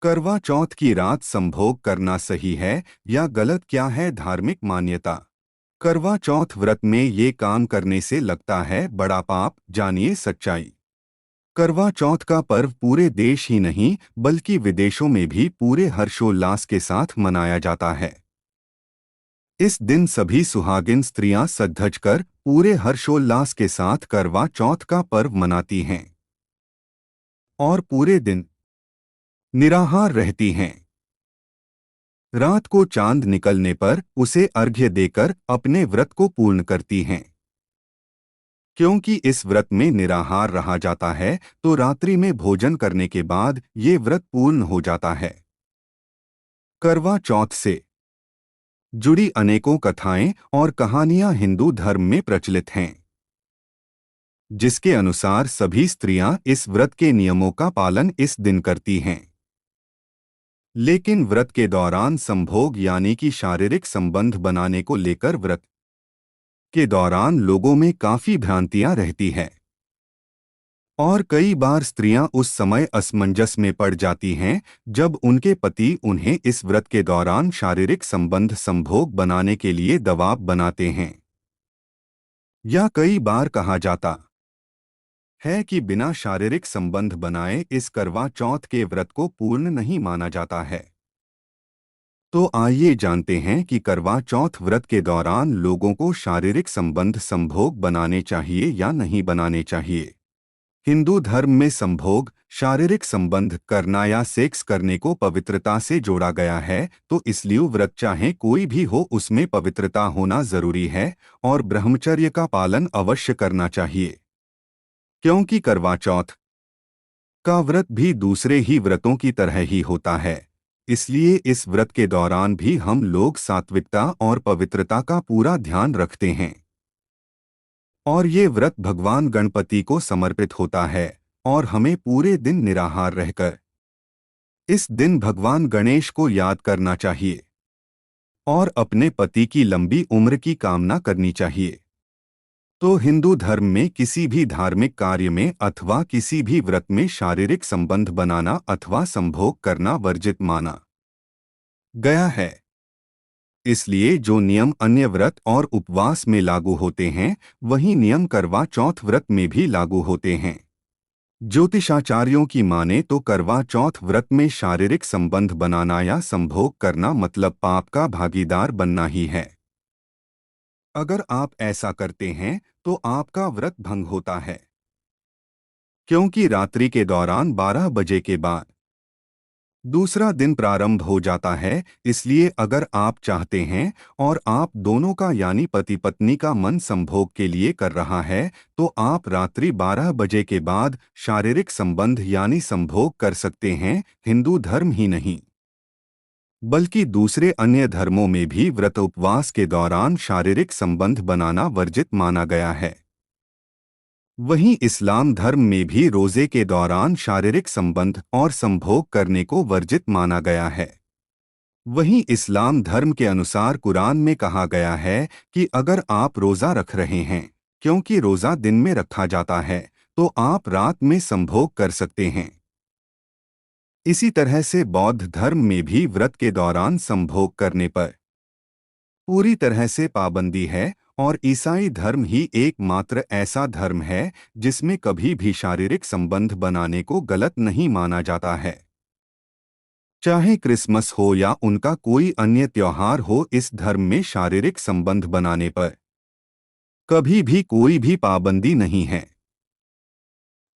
करवा चौथ की रात संभोग करना सही है या गलत? क्या है धार्मिक मान्यता? करवा चौथ व्रत में ये काम करने से लगता है बड़ा पाप, जानिए सच्चाई। करवा चौथ का पर्व पूरे देश ही नहीं बल्कि विदेशों में भी पूरे हर्षोल्लास के साथ मनाया जाता है। इस दिन सभी सुहागिन स्त्रियां सज-धज कर पूरे हर्षोल्लास के साथ करवा चौथ का पर्व मनाती हैं और पूरे दिन निराहार रहती हैं। रात को चांद निकलने पर उसे अर्घ्य देकर अपने व्रत को पूर्ण करती हैं। क्योंकि इस व्रत में निराहार रहा जाता है तो रात्रि में भोजन करने के बाद ये व्रत पूर्ण हो जाता है। करवा चौथ से जुड़ी अनेकों कथाएं और कहानियां हिंदू धर्म में प्रचलित हैं, जिसके अनुसार सभी स्त्रियां इस व्रत के नियमों का पालन इस दिन करती हैं। लेकिन व्रत के दौरान संभोग यानी कि शारीरिक संबंध बनाने को लेकर व्रत के दौरान लोगों में काफी भ्रांतियां रहती है और कई बार स्त्रियां उस समय असमंजस में पड़ जाती हैं जब उनके पति उन्हें इस व्रत के दौरान शारीरिक संबंध संभोग बनाने के लिए दबाव बनाते हैं। या कई बार कहा जाता है कि बिना शारीरिक संबंध बनाए इस करवा चौथ के व्रत को पूर्ण नहीं माना जाता है। तो आइए जानते हैं कि करवा चौथ व्रत के दौरान लोगों को शारीरिक संबंध संभोग बनाने चाहिए या नहीं बनाने चाहिए। हिंदू धर्म में संभोग, शारीरिक संबंध करना या सेक्स करने को पवित्रता से जोड़ा गया है, तो इसलिए व्रत चाहे कोई भी हो उसमें पवित्रता होना जरूरी है और ब्रह्मचर्य का पालन अवश्य करना चाहिए। क्योंकि करवा चौथ का व्रत भी दूसरे ही व्रतों की तरह ही होता है, इसलिए इस व्रत के दौरान भी हम लोग सात्विकता और पवित्रता का पूरा ध्यान रखते हैं। और ये व्रत भगवान गणपति को समर्पित होता है और हमें पूरे दिन निराहार रहकर इस दिन भगवान गणेश को याद करना चाहिए और अपने पति की लंबी उम्र की कामना करनी चाहिए। तो हिंदू धर्म में किसी भी धार्मिक कार्य में अथवा किसी भी व्रत में शारीरिक संबंध बनाना अथवा संभोग करना वर्जित माना गया है। इसलिए जो नियम अन्य व्रत और उपवास में लागू होते हैं वही नियम करवा चौथ व्रत में भी लागू होते हैं। ज्योतिषाचार्यों की माने तो करवा चौथ व्रत में शारीरिक संबंध बनाना या संभोग करना मतलब पाप का भागीदार बनना ही है। अगर आप ऐसा करते हैं तो आपका व्रत भंग होता है, क्योंकि रात्रि के दौरान 12 बजे के बाद दूसरा दिन प्रारंभ हो जाता है। इसलिए अगर आप चाहते हैं और आप दोनों का यानी पति पत्नी का मन संभोग के लिए कर रहा है तो आप रात्रि 12 बजे के बाद शारीरिक संबंध यानी संभोग कर सकते हैं। हिंदू धर्म ही नहीं बल्कि दूसरे अन्य धर्मों में भी व्रत उपवास के दौरान शारीरिक संबंध बनाना वर्जित माना गया है। वहीं इस्लाम धर्म में भी रोजे के दौरान शारीरिक संबंध और संभोग करने को वर्जित माना गया है। वहीं इस्लाम धर्म के अनुसार कुरान में कहा गया है कि अगर आप रोजा रख रहे हैं, क्योंकि रोजा दिन में रखा जाता है, तो आप रात में संभोग कर सकते हैं। इसी तरह से बौद्ध धर्म में भी व्रत के दौरान संभोग करने पर पूरी तरह से पाबंदी है और ईसाई धर्म ही एकमात्र ऐसा धर्म है जिसमें कभी भी शारीरिक संबंध बनाने को गलत नहीं माना जाता है। चाहे क्रिसमस हो या उनका कोई अन्य त्योहार हो, इस धर्म में शारीरिक संबंध बनाने पर कभी भी कोई भी पाबंदी नहीं है।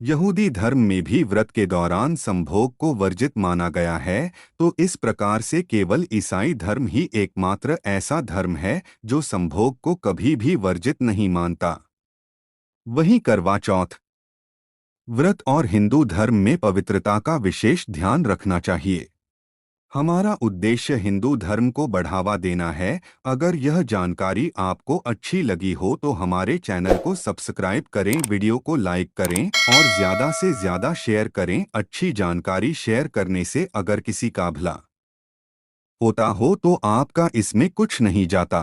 यहूदी धर्म में भी व्रत के दौरान संभोग को वर्जित माना गया है, तो इस प्रकार से केवल ईसाई धर्म ही एकमात्र ऐसा धर्म है जो संभोग को कभी भी वर्जित नहीं मानता। वहीं करवा चौथ व्रत और हिंदू धर्म में पवित्रता का विशेष ध्यान रखना चाहिए। हमारा उद्देश्य हिंदू धर्म को बढ़ावा देना है। अगर यह जानकारी आपको अच्छी लगी हो तो हमारे चैनल को सब्सक्राइब करें, वीडियो को लाइक करें और ज़्यादा से ज़्यादा शेयर करें। अच्छी जानकारी शेयर करने से अगर किसी का भला होता हो तो आपका इसमें कुछ नहीं जाता।